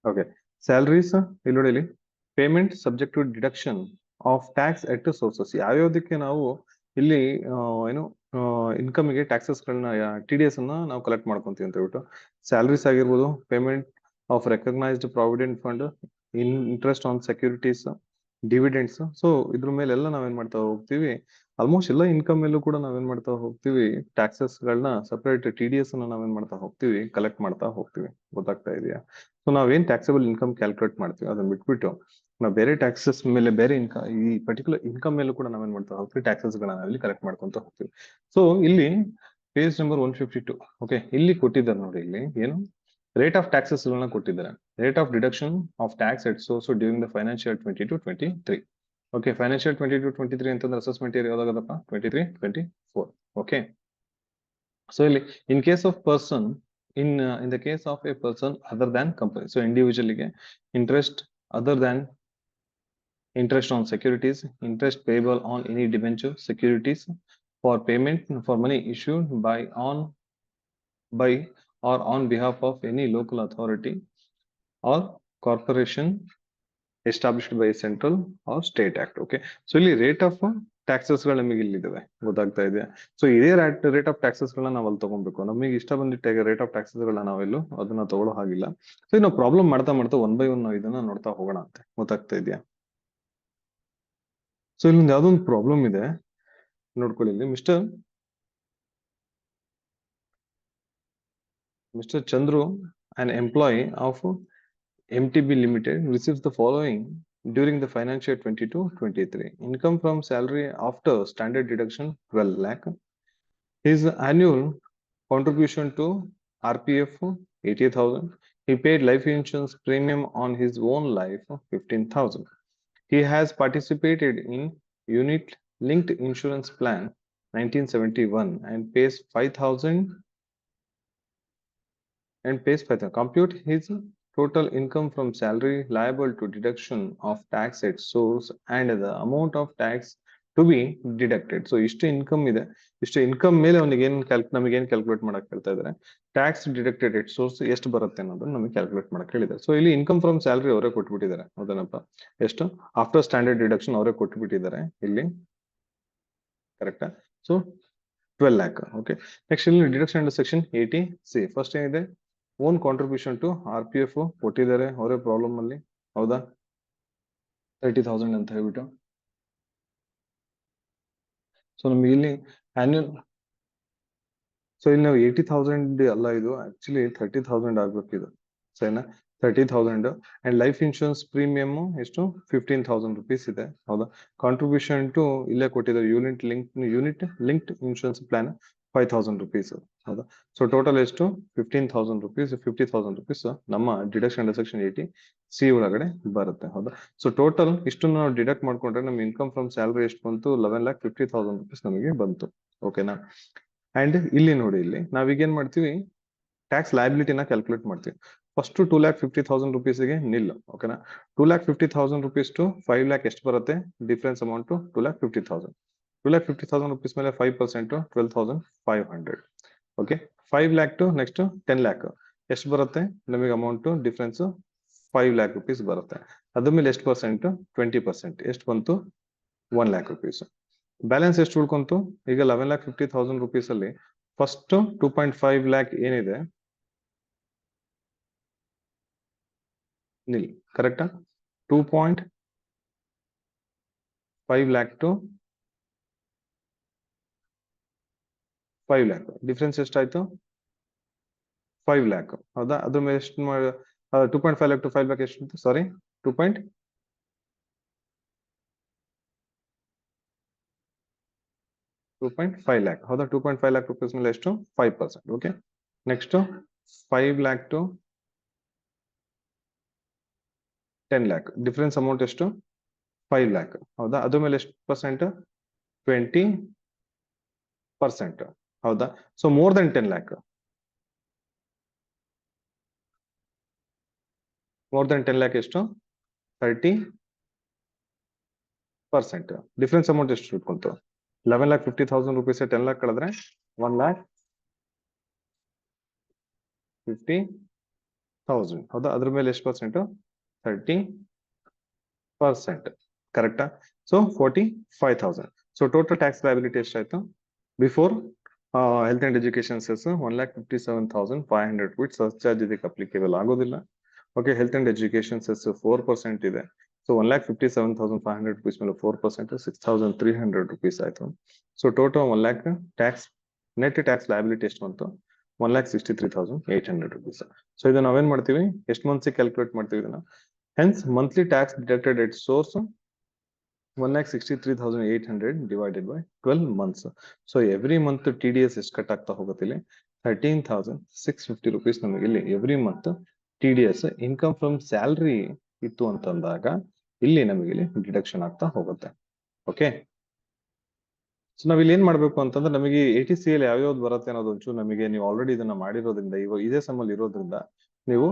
Okay. Salaries ಇಲ್ಲಿ ನೋಡಿ, ಇಲ್ಲಿ payment subject to deduction of tax at sources. ಯಾವ್ಯಾವ್ದಕ್ಕೆ ನಾವು ಇಲ್ಲಿ ಏನು ಇನ್ಕಮ್ಗೆ ಟ್ಯಾಕ್ಸಸ್ಗಳನ್ನ TDS ಅನ್ನ ನಾವು ಕಲೆಕ್ಟ್ ಮಾಡ್ಕೊಂತೀವಿ ಅಂತ ಹೇಳ್ಬಿಟ್ಟು, ಸ್ಯಾಲರೀಸ್ ಆಗಿರ್ಬೋದು, payment of recognised provident fund, interest on securities, dividends. So ಇದ್ರ ಮೇಲೆಲ್ಲ ನಾವೇನ್ ಮಾಡ್ತಾ ಹೋಗ್ತೀವಿ, ಆಲ್ಮೋಸ್ಟ್ ಎಲ್ಲ ಇನ್ಕಮ್ ಮೇಲೂ ಕೂಡ ನಾವೇನ್ ಮಾಡ್ತಾ ಹೋಗ್ತೀವಿ, ಟ್ಯಾಕ್ಸಸ್ ಗಳನ್ನ ಸಪರೇಟ್ TDS ಅನ್ನ ನಾವೇನ್ ಮಾಡ್ತಾ ಹೋಗ್ತೀವಿ, ಕಲೆಕ್ಟ್ ಮಾಡ್ತಾ ಹೋಗ್ತೀವಿ. ಗೊತ್ತಾಗ್ತಾ ಇದೆಯಾ? ಸೊ ನಾವೇನ್ ಟ್ಯಾಕ್ಸಬಲ್ ಇನ್ಕಮ್ ಕ್ಯಾಲ್ಕುಲೇಟ್ ಮಾಡ್ತೀವಿ ಅದನ್ನ ಬಿಟ್ಬಿಟ್ಟು ನಾವು ಬೇರೆ ಟ್ಯಾಕ್ಸಸ್ ಮೇಲೆ ಬೇರೆ ಇನ್ಕಮ್, ಈ ಪರ್ಟಿಕ್ಯುಲರ್ ಇನ್ಕಮ್ ಮೇಲೂ ಕೂಡ ನಾವೇನ್ ಮಾಡ್ತಾ ಹೋಗ್ತೀವಿ, ಟ್ಯಾಕ್ಸಸ್ ಗಳನ್ನ ಇಲ್ಲಿ ಕಲೆಕ್ಟ್ ಮಾಡ್ಕೊಂತ ಹೋಗ್ತೀವಿ. ಸೊ ಇಲ್ಲಿ ಪೇಜ್ ನಂಬರ್ 152. ಓಕೆ, ಇಲ್ಲಿ ಕೊಟ್ಟಿದ್ದಾರೆ ನೋಡಿ, ಇಲ್ಲಿ ಏನು ರೇಟ್ ಆಫ್ ಟ್ಯಾಕ್ಸಸ್ ಗಳನ್ನ ಕೊಟ್ಟಿದ್ದಾರೆ. Rate of deduction of tax at source during the financial 22-23. Okay, financial 22-23 ಅಂತಂದ್ರೆ ಅಸೆಸ್ಮೆಂಟ್ ಇಯರ್ ಯಾವ್ದಾಗದಪ್ಪ? 23-24. ಓಕೆ, ಸೊ ಇಲ್ಲಿ in case of person, in the case of a person other than company, so individually ಗೆ interest other than interest on securities, interest payable on any debenture securities for payment for money issued by or on behalf of any local authority or corporation established by a central or state act. Okay, so ಇಲ್ಲಿ rate of taxes ಗಳು ನಮಗೆ ಇಲ್ಲಿದ್ದಾವೆ. ಗೊತ್ತಾಗ್ತಾ ಇದೆಯಾ? So ಇದೇ rate of taxes ಗಳನ್ನ ನಾವು ಅಲ್ಲಿ ತಗೊಬೇಕು. ನಮಗೆ ಇಷ್ಟ ಬಂದಿಟ್ಟ ರೇಟ್ ಆಫ್ ಟ್ಯಾಕ್ಸಸ್ ಗಳನ್ನ ನಾವೆಲ್ಲೂ ಅದನ್ನ ತಗೊಳ್ಳೋ ಹಾಗಿಲ್ಲ. ಸೊ ನಾವು ಪ್ರಾಬ್ಲಮ್ ಮಾಡ್ತಾ ಮಾಡ್ತಾ 1 by 1 ನಾವು ಇದನ್ನ ನೋಡ್ತಾ ಹೋಗೋಣ ಅಂತೆ. ಗೊತ್ತಾಗ್ತಾ ಇದೆಯಾ? ಸೊ ಇಲ್ಲೊಂದು ಯಾವ್ದೋ ಒಂದು ಪ್ರಾಬ್ಲಮ್ ಇದೆ, ನೋಡ್ಕೊಳ್ಳಿ. ಇಲ್ಲಿ mister Chandru, an employee of MTB Limited, receives the following during the financial 22-23. Income from salary after standard deduction 12 lakh. His annual contribution to RPF 80,000. He paid life insurance premium on his own life 15,000. He has participated in unit linked insurance plan 1971 and pays 5,000 Compute his total income from salary liable to deduction of tax at source and the amount of tax to be deducted. So ಇಷ್ಟು income ಇದೆ, ಇಷ್ಟು income ಮೇಲೆ ಅವನಿಗೆ ನಮಗೆ ಏನ್ calculate ಮಾಡಕ್ ಹೇಳ್ತಾ ಇದಾರೆ, ಟ್ಯಾಕ್ಸ್ ಡಿಡಕ್ಟೆಡ್ ಎಟ್ ಸೋರ್ಸ್ ಎಷ್ಟು ಬರುತ್ತೆ ಅನ್ನೋದನ್ನ ನಮಗೆ ಕ್ಯಾಲ್ಕುಲೇಟ್ ಮಾಡಕ್ ಹೇಳಿದ್ದಾರೆ. ಸೊ ಇಲ್ಲಿ ಇನ್ಕಮ್ ಫ್ರಮ್ ಸ್ಯಾಲರಿ ಅವರೇ ಕೊಟ್ಬಿಟ್ಟಿದ್ದಾರೆ. ಹೌದನಪ್ಪ? ಎಷ್ಟು ಆಫ್ಟರ್ ಸ್ಟ್ಯಾಂಡರ್ಡ್ ಡಿಡಕ್ಷನ್ ಅವರೇ ಕೊಟ್ಬಿಟ್ಟಿದ್ದಾರೆ ಇಲ್ಲಿ. ಕರೆಕ್ಟಾ? So 12 lakh. ಓಕೆ, ನೆಕ್ಸ್ಟ್ ಇಲ್ಲಿ deduction under section 80C. First ಏನಿದೆ, ಓನ್ ಕಾಂಟ್ರಿಬ್ಯೂಷನ್ ಟು RPF ಕೊಟ್ಟಿದ್ದಾರೆ ಅವರೇ ಪ್ರಾಬ್ಲಮ್ ಅಲ್ಲಿ. ಹೌದಾ? 30,000 ಅಂತ ಹೇಳ್ಬಿಟ್ಟು. ಸೊ ನಮಗೆ ಇಲ್ಲಿ ಆನ್ಯುಯಲ್, ಸೊ ಇಲ್ಲಿ ನಾವು 80,000 ಅಲ್ಲ, ಇದು ಆಕ್ಚುಲಿ 30,000 ಆಗ್ಬೇಕಿದು. ಸರಿನಾ? 30,000 ಅಂಡ್ ಲೈಫ್ ಇನ್ಶೂರೆನ್ಸ್ ಪ್ರೀಮಿಯಮ್ ಎಷ್ಟು? 15,000 rupees ಇದೆ. ಹೌದಾ? ಕಾಂಟ್ರಿಬ್ಯೂಷನ್ ಟು ಇಲ್ಲೇ ಕೊಟ್ಟಿದ್ದಾರೆ, unit linked insurance plan 5,000 rupees. ಹೌದಾ? ಸೊ ಟೋಟಲ್ ಎಷ್ಟು? 15,000 rupees. 50,000 rupees ನಮ್ಮ ಡಿಡಕ್ಷನ್ ಅಂಡರ್ ಸೆಕ್ಷನ್ 80C ಒಳಗಡೆ ಬರುತ್ತೆ. ಹೌದಾ? ಸೊ ಟೋಟಲ್ ಇಷ್ಟನ್ನು ನಾವು ಡಿಡಕ್ಟ್ ಮಾಡ್ಕೊಂಡ್ರೆ ನಮ್ಮ ಇನ್ಕಮ್ ಫ್ರಮ್ ಸ್ಯಾಲರಿ ಎಷ್ಟು ಬಂತು? 11,50,000 rupees ನಮಗೆ ಬಂತು. ಓಕೆನಾ? ಅಂಡ್ ಇಲ್ಲಿ ನೋಡಿ, ಇಲ್ಲಿ ನಾವೀಗ ಏನ್ ಮಾಡ್ತೀವಿ, ಟ್ಯಾಕ್ಸ್ ಲಯಬಿಲಿಟಿನ ಕ್ಯಾಲ್ಕುಲೇಟ್ ಮಾಡ್ತೀವಿ. ಫಸ್ಟ್ 2,50,000 rupeesಗೆ ನಿಲ್. ಓಕೆನಾ? 2,50,000 rupees ಟು 5 lakh ಎಷ್ಟು ಬರುತ್ತೆ? Difference amount 2,50,000. 2,50,000 rupees ಮೇಲೆ 5% 12,500. Okay, 5 lakh to next 10 lakh ಎಷ್ಟು ಬರುತ್ತೆ ನಮಗೆ ಅಮೌಂಟ್? ಡಿಫರೆನ್ಸ್ 5 lakh rupees ಬರುತ್ತೆ. ಅದ್ರ ಮೇಲೆ ಎಷ್ಟು ಪರ್ಸೆಂಟ್? 20%. ಎಷ್ಟು ಬಂತು? 1 lakh rupees. ಬ್ಯಾಲೆನ್ಸ್ ಎಷ್ಟು ಉಳ್ಕೊಂತು? ಈಗ 11,50,000 rupees ಅಲ್ಲಿ ಫಸ್ಟ್ 2.5 lakh ಏನಿದೆ ನಿಲ್. ಕರೆಕ್ಟಾ? 2.5 lakh ಟು 5 lakh ಡಿಫ್ರೆನ್ಸ್ ಎಷ್ಟಾಯ್ತು? 5 lakh. ಹೌದಾ? ಅದ್ರ ಮೇಲೆ ಎಷ್ಟು 2.5 lakh ಟು 5 lakh ಎಷ್ಟು? ಸಾರಿ, 2.5 lakh. ಹೌದಾ? 2.5 lakh rupees ಮೇಲೆ ಎಷ್ಟು? 5%. Okay, next 5 lakh to 10 lakh difference amount ಎಷ್ಟು? 5 lakh. ಹೌದಾ? ಅದ್ರ ಮೇಲೆ ಎಷ್ಟು ಪರ್ಸೆಂಟ್? 20%. ಹೌದಾ? So more than 10 lakh. More than 10 lakh ಎಷ್ಟು? 30%. ಡಿಫರೆನ್ಸ್ ಅಮೌಂಟ್ ಎಷ್ಟು ಇಟ್ಕೊಂತು? 11,50,000 rupees 10 lakh ಕಳೆದ್ರೆ 1,50,000 1000 ಹೌದಾ, ಅದ್ರ ಮೇಲೆ ಎಷ್ಟು ಪರ್ಸೆಂಟ್? 30%. ಕರೆಕ್ಟಾ? So 45,000. So total tax liability ಎಷ್ಟಾಯ್ತು? Before health and education cess 1,57,500 rupees surcharge ಇದಕ್ಕೆ ಅಪ್ಲಿಕೇಬಲ್ ಆಗೋದಿಲ್ಲ. Okay, health and education cess 4% ಇದೆ. ಸೊ 1,57,500 ರೂಪೀಸ್ ಮೇಲೆ 4% 6,300 ರೂಪೀಸ್ ಆಯ್ತು. So total 1 lakh tax, net tax liability ಎಷ್ಟು ಬಂತು? 1,63,800 ರೂಪೀಸ್. ಸೊ ಇದು ನಾವೇನ್ ಮಾಡ್ತೀವಿ, ಎಷ್ಟು ಮಂತ್ಸ್ ಕ್ಯಾಲ್ಕುಲೇಟ್ ಮಾಡ್ತೀವಿ ಇದನ್ನ? Hence, monthly tax deducted at source 1,63,800 divided by 12 months. So every month TDS is cut ಆಗ್ತಾ ಹೋಗುತ್ತೆ ಇಲ್ಲಿ 13,650 rupees ನಮಗೆ ಇಲ್ಲಿ every month TDS income from salary ಇತ್ತು ಅಂತಂದಾಗ ಇಲ್ಲಿ ನಮಗೆ ಇಲ್ಲಿ ಡಿಡಕ್ಷನ್ ಆಗ್ತಾ ಹೋಗುತ್ತೆ. ಓಕೆ, ಸೊ ನಾವ್ ಇಲ್ಲಿ ಏನ್ ಮಾಡ್ಬೇಕು ಅಂತಂದ್ರೆ ನಮಗೆ ATC ಅಲ್ಲಿ ಯಾವ್ಯಾವ್ದು ಬರುತ್ತೆ ಅನ್ನೋದು ಒಂಚೂರು ನಮಗೆ, ನೀವು ಆಲ್ರೆಡಿ ಇದನ್ನ ಮಾಡಿರೋದ್ರಿಂದ ಇವಾಗ ಇದೇ ಸಮ್ಮಲ್ಲಿ ಇರೋದ್ರಿಂದ ನೀವು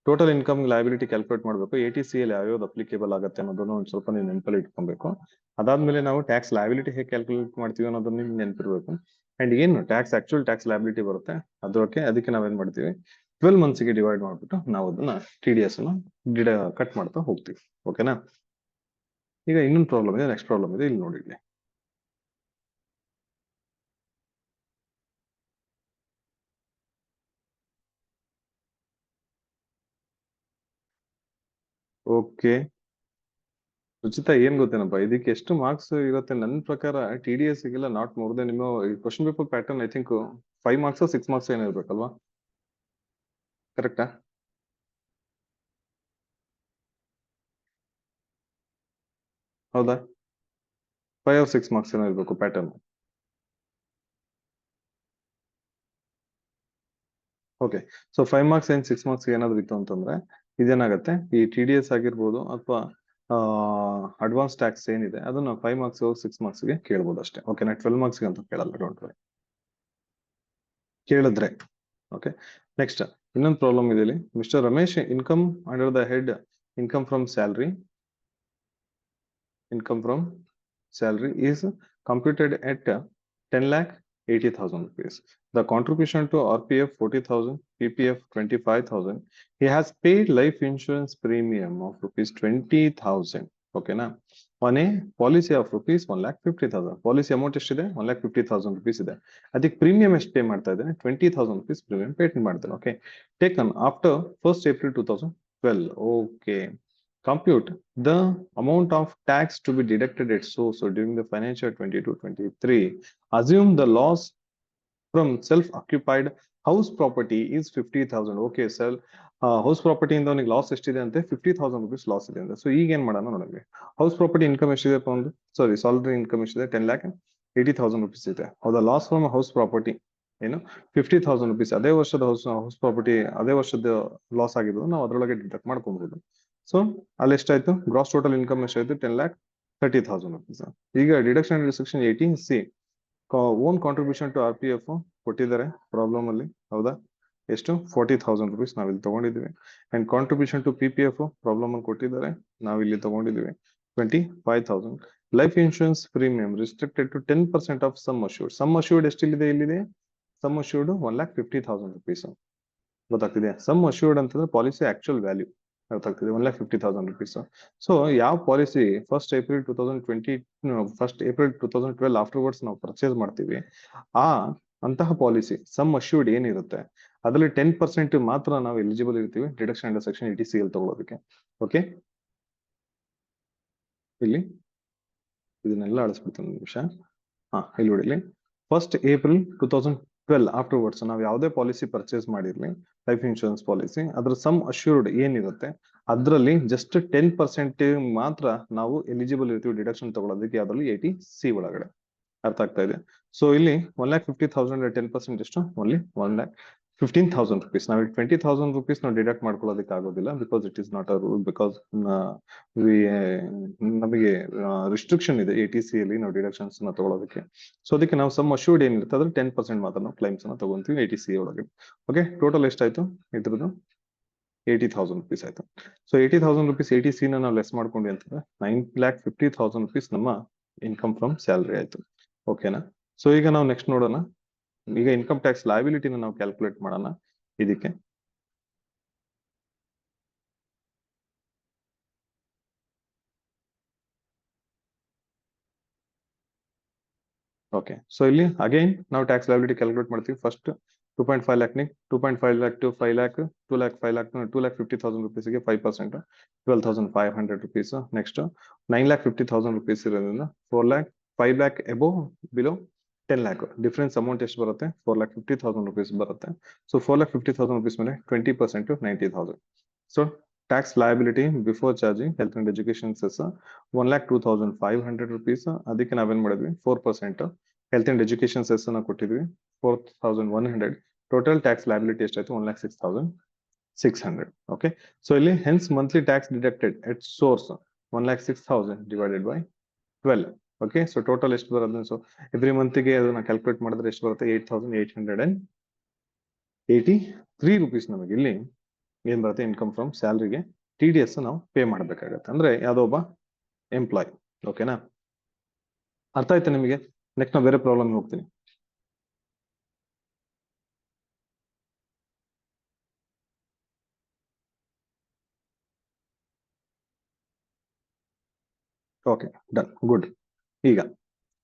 ಟೋಟಲ್ ಇನ್ಕಮ್ ಲಯಬಿಲಿಟಿ ಕ್ಯಾಲ್ಕುಲೇಟ್ ಮಾಡಬೇಕು. ATC ಅಲ್ಲಿ ಯಾವ್ಯಾವ್ದು ಅಪ್ಲಿಕೇಬಲ್ ಆಗುತ್ತೆ ಅನ್ನೋದನ್ನ ಒಂದ್ ಸ್ವಲ್ಪ ನೀವು ನೆನಪಲ್ಲಿ ಇಟ್ಕೊಬೇಕು. ಅದಾದ್ಮೇಲೆ ನಾವು ಟ್ಯಾಕ್ಸ್ ಲಯಬಿಲಿಟಿ ಹೇಗೆ ಕ್ಯಾಲ್ಕುಲೇಟ್ ಮಾಡ್ತೀವಿ ಅನ್ನೋದನ್ನ ನಿಮ್ಗೆ ನೆನಪಿರ್ಬೇಕು. ಅಂಡ್ ಏನು ಟ್ಯಾಕ್ಸ್ ಆಕ್ಚುಯಲ್ ಟ್ಯಾಕ್ಸ್ ಲಯಬಿಲಿಟಿ ಬರುತ್ತೆ ಅದಕ್ಕೆ ನಾವೇನ್ ಮಾಡ್ತೀವಿ, 12 months ಗೆ ಡಿವೈಡ್ ಮಾಡ್ಬಿಟ್ಟು ನಾವು ಅದನ್ನ TDS ಅನ್ನ ಕಟ್ ಮಾಡ್ತಾ ಹೋಗ್ತೀವಿ. ಓಕೆನಾ? ಈಗ ಇನ್ನೊಂದು ಪ್ರಾಬ್ಲಮ್ ಇದೆ, ನೆಕ್ಸ್ಟ್ ಪ್ರಾಬ್ಲಮ್ ಇದೆ, ಇಲ್ಲಿ ನೋಡಿ. ಓಕೆ, ರುಚಿತಾ ಏನ್ ಗೊತ್ತೇನಪ್ಪ, ಇದಕ್ಕೆ ಎಷ್ಟು ಮಾರ್ಕ್ಸ್ ಇರುತ್ತೆ? ನನ್ನ ಪ್ರಕಾರ TDS ಗೆಲ್ಲ ನಾಟ್ ಮೋರ್ ದೆನ್ ನಿಮ್ಮ question paper pattern I think 5 marks 6 marks ಏನೋ ಇರ್ಬೇಕಲ್ವಾ? ಕರೆಕ್ಟಾ? ಹೌದಾ? 5 or 6 marks ಏನೋ ಇರ್ಬೇಕು pattern. Okay, so 5 marks and 6 marks ಏನಾದ್ರು ಇತ್ತು ಅಂತಂದ್ರೆ ಇದೇನಾಗತ್ತೆ, ಈ TDS ಆಗಿರ್ಬೋದು ಅಥವಾ ಅಡ್ವಾನ್ಸ್ ಟ್ಯಾಕ್ಸ್ ಏನಿದೆ ಅದನ್ನ 5 marks 6 marks ಗೆ ಕೇಳ್ಬೋದು ಅಷ್ಟೇ. ಓಕೆನಾ? 12 marks ಗೆ ಅಂತ ಕೇಳಲ್ಲ, ಡೋಂಟ್ ವರಿ. ಕೇಳಿದ್ರೆ ಓಕೆ. ನೆಕ್ಸ್ಟ್ ಇನ್ನೊಂದು ಪ್ರಾಬ್ಲಮ್ ಇದೆ ಇಲ್ಲಿ. Mister Ramesh income under the head income from salary is computed at 10,80,000 rupees. The contribution to RPF 40,000, PPF 25,000. He has paid life insurance premium of rupees 20,000. Okay, na? On a policy of rupees 1,50,000. Policy amount ಎಷ್ಟಿದೆ? 1,50,000 rupees ಇದೆ. ಅದಕ್ಕೆ premium ಎಷ್ಟು pay ಮಾಡ್ತಾ ಇದ್ದಾನೆ? 20,000 rupees premium pay ಮಾಡ್ತಾನೆ. Okay, taken after 1st April 2012. Okay, compute the amount of tax to be deducted at source during the financial 22-23. Assume the loss from self-occupied house property is 50,000. Okay, sir. House property ಇಂದ ಅವನಿಗೆ loss ಎಷ್ಟಿದೆ ಅಂತೆ? 50,000 rupees loss ಇದೆ ಅಂತ. So ಈಗ ಏನ್ ಮಾಡೋಣ ನೋಡೋಣ. ಹೌಸ್ ಪ್ರಾಪರ್ಟಿ ಇನ್ಕಮ್ ಎಷ್ಟಿದೆ ಒಂದು? ಸಾಲರಿ ಇನ್ಕಮ್ ಎಷ್ಟಿದೆ? 10,80,000 rupees ಇದೆ. ಹೌದಾ? ಲಾಸ್ ಫ್ರಮ್ ಹೌಸ್ ಪ್ರಾಪರ್ಟಿ ಏನು? 50,000 rupees. ಅದೇ ವರ್ಷದ ಹೌಸ್ ಪ್ರಾಪರ್ಟಿ ಅದೇ ವರ್ಷದ ಲಾಸ್ ಆಗಿದ್ದು ನಾವು ಅದರೊಳಗೆ ಡಿಡಕ್ಟ್ ಮಾಡ್ಕೊಬಹುದು. ಸೊ ಅಲ್ಲಿ ಎಷ್ಟಾಯ್ತು? ಗ್ರಾಸ್ ಟೋಟಲ್ ಇನ್ಕಮ್ ಎಷ್ಟಾಯ್ತು? 10,30,000 rupees. ಈಗ deduction section 18C own contribution to RPF ಕೊಟ್ಟಿದ್ದಾರೆ ಪ್ರಾಬ್ಲಮ್ ಅಲ್ಲಿ. ಹೌದಾ? ಎಷ್ಟು? 40,000 rupees ನಾವಿಲ್ಲಿ ತಗೊಂಡಿದ್ದೀವಿ. And contribution to PPF problem ಅಲ್ಲಿ ಕೊಟ್ಟಿದ್ದಾರೆ, ನಾವಿಲ್ಲಿ ತಗೊಂಡಿದ್ದೀವಿ 25,000. Life insurance premium restricted to 10% of sum assured. Sum assured ಎಷ್ಟಿದೆ? ಇಲ್ಲಿದೆ ಸಮ್ ಅಶ್ಯೂರ್ಡ್ 1,50,000 rupees. ಗೊತ್ತಾಗ್ತಿದೆ? ಸಮ್ ಅಶ್ಯೂರ್ಡ್ ಅಂತಂದ್ರೆ ಪಾಲಿಸಿ ಆಕ್ಚುಯಲ್ ವ್ಯಾಲ್ಯೂ ಗೊತ್ತಾಗ್ತಿದೆ, 1,50,000 rupees. ಸೊ ಯಾವ ಪಾಲಿಸಿ 1st April 2012 ಆಫ್ಟರ್ವರ್ಡ್ಸ್ ನಾವು ಪರ್ಚೇಸ್ ಮಾಡ್ತೀವಿ, ಅಂತಹ ಪಾಲಿಸಿ ಸಮ್ ಅಶ್ಯೂರ್ಡ್ ಏನಿರುತ್ತೆ ಅದರಲ್ಲಿ 10% ಮಾತ್ರ ನಾವು ಎಲಿಜಿಬಲ್ ಇರ್ತೀವಿ ಡಿಡಕ್ಷನ್ ಅಂಡರ್ ಸೆಕ್ಷನ್ 80C ಅಲ್ಲಿ ತಗೊಳ್ಳೋದಕ್ಕೆ. ಓಕೆ, ಇಲ್ಲಿ ಇದನ್ನೆಲ್ಲ ಅಳಿಸ್ಬಿಡ್ತೀನಿ ಒಂದು ನಿಮಿಷ. ಇಲ್ಲಿ ನೋಡಿ, 1st April 2012 ಆಫ್ಟರ್ವರ್ಡ್ಸ್ ನಾವು ಯಾವುದೇ ಪಾಲಿಸಿ ಪರ್ಚೇಸ್ ಮಾಡಿರ್ಲಿ, ಲೈಫ್ ಇನ್ಶೂರೆನ್ಸ್ ಪಾಲಿಸಿ, ಅದ್ರ ಸಮ್ ಅಶ್ಯೂರ್ಡ್ ಏನಿರುತ್ತೆ ಅದರಲ್ಲಿ ಜಸ್ಟ್ 10% ಮಾತ್ರ ನಾವು ಎಲಿಜಿಬಲ್ ಇರ್ತೀವಿ ಡಿಡಕ್ಷನ್ ತಗೊಳ್ಳೋದಕ್ಕೆ, ಯಾವ್ದ್ರಲ್ಲಿ 80C ಒಳಗಡೆ. ಅರ್ಥ ಆಗ್ತಾ ಇದೆ? ಸೊ ಇಲ್ಲಿ 1,50,000 10% ಎಷ್ಟು? Only 1,15,000 rupees. ನಾವು 20,000 rupees ನಾವು ಡಿಡಕ್ಟ್ ಮಾಡ್ಕೊಳ್ಳೋದಕ್ಕೆ ಆಗೋದಿಲ್ಲ, because it is not a rule, because ನಮಗೆ ರಿಸ್ಟ್ರಿಕ್ಷನ್ ಇದೆ ATC ಅಲ್ಲಿ ನಾವು ಡಿಡಕ್ಷನ್ಸ್ ನ ತಗೊಳ್ಳೋದಕ್ಕೆ. ಸೊ ಅದಕ್ಕೆ ನಾವು ಸಮ್ ಅಶ್ಯೂರ್ಡ್ ಏನಿರುತ್ತೆ ಅದ್ರ 10% ಮಾತ್ರ ನಾವು ಕ್ಲೈಮ್ಸ್ ಅನ್ನ ತಗೊಂತೀವಿ ATC ಒಳಗೆ. ಓಕೆ, ಟೋಟಲ್ ಎಷ್ಟಾಯ್ತು ಇದ್ರದ್ದು? 80,000 rupees ಆಯ್ತು. ಸೊ 80,000 rupees ATC ನ ನಾವು ಲೆಸ್ ಮಾಡ್ಕೊಂಡ್ವಿ ಅಂತಂದ್ರೆ 9,50,000 rupees ನಮ್ಮ ಇನ್ಕಮ್ ಫ್ರಮ್ ಸ್ಯಾಲರಿ ಆಯ್ತು. ಓಕೆನಾ? ಸೊ ಈಗ ನಾವು ನೆಕ್ಸ್ಟ್ ನೋಡೋಣ. ಈಗ ಇನ್ಕಮ್ ಟ್ಯಾಕ್ಸ್ ಲಯಬಿಲಿಟಿನ ನಾವು ಕ್ಯಾಲ್ಕುಲೇಟ್ ಮಾಡೋಣ. ಇದಕ್ಕೆ ಓಕೆ, ಸೊ ಇಲ್ಲಿ ಅಗೈನ್ ನಾವು ಟ್ಯಾಕ್ಸ್ ಲಯಬಿಲಿಟಿ ಕ್ಯಾಲ್ಕುಲೇಟ್ ಮಾಡ್ತೀವಿ. First 2.5 lakh 2.5 lakh to 5 lakh, 2 lakh 5 lakh 2,50,000 rupees ಗೆ 5%, 12,500 rupees. ನೆಕ್ಸ್ಟ್ 9,50,000 rupees ಇರೋದ್ರಿಂದ 4 lakh 5 lakh above below 10 lakh difference amount ಎಷ್ಟು ಬರುತ್ತೆ? 4,50,000 rupees ಬರುತ್ತೆ. ಸೊ 4,50,000 rupees ಮೇಲೆ 20% 90,000. So tax liability before charging health and education cess 1,02,500 rupees. ಅದಕ್ಕೆ ನಾವೇನ್ ಮಾಡಿದ್ವಿ? 4% health and education cess ಅನ್ನ ಕೊಟ್ಟಿದ್ವಿ 4,100. ಟೋಟಲ್ ಟ್ಯಾಕ್ಸ್ ಲಯಬಿಲಿಟಿ ಎಷ್ಟಾಯ್ತು? 1,06,600. ಓಕೆ, ಸೊ ಇಲ್ಲಿ hence monthly tax deducted at source 1,06,000 divided by 12. Okay, so total ಎಷ್ಟು ಬರೋದು? ಸೊ ಎವ್ರಿ ಮಂತ್ಗೆ ಅದನ್ನ ಕ್ಯಾಲ್ಕುಲೇಟ್ ಮಾಡಿದ್ರೆ ಎಷ್ಟು ಬರುತ್ತೆ? 8,883 rupees ನಮಗೆ ಇಲ್ಲಿ ಏನ್ ಬರುತ್ತೆ? ಇನ್ಕಮ್ ಫ್ರಮ್ ಸ್ಯಾಲರಿಗೆ TDS ನಾವು ಪೇ ಮಾಡಬೇಕಾಗತ್ತೆ, ಅಂದ್ರೆ ಯಾವ್ದೋ ಒಬ್ಬ ಎಂಪ್ಲಾಯ್. ಓಕೆನಾ, ಅರ್ಥ ಆಯ್ತಾ ನಿಮಗೆ? ನೆಕ್ಸ್ಟ್ ನಾವು ಬೇರೆ ಪ್ರಾಬ್ಲಮ್ ಹೋಗ್ತೀನಿ. Okay, done, good. ಈಗ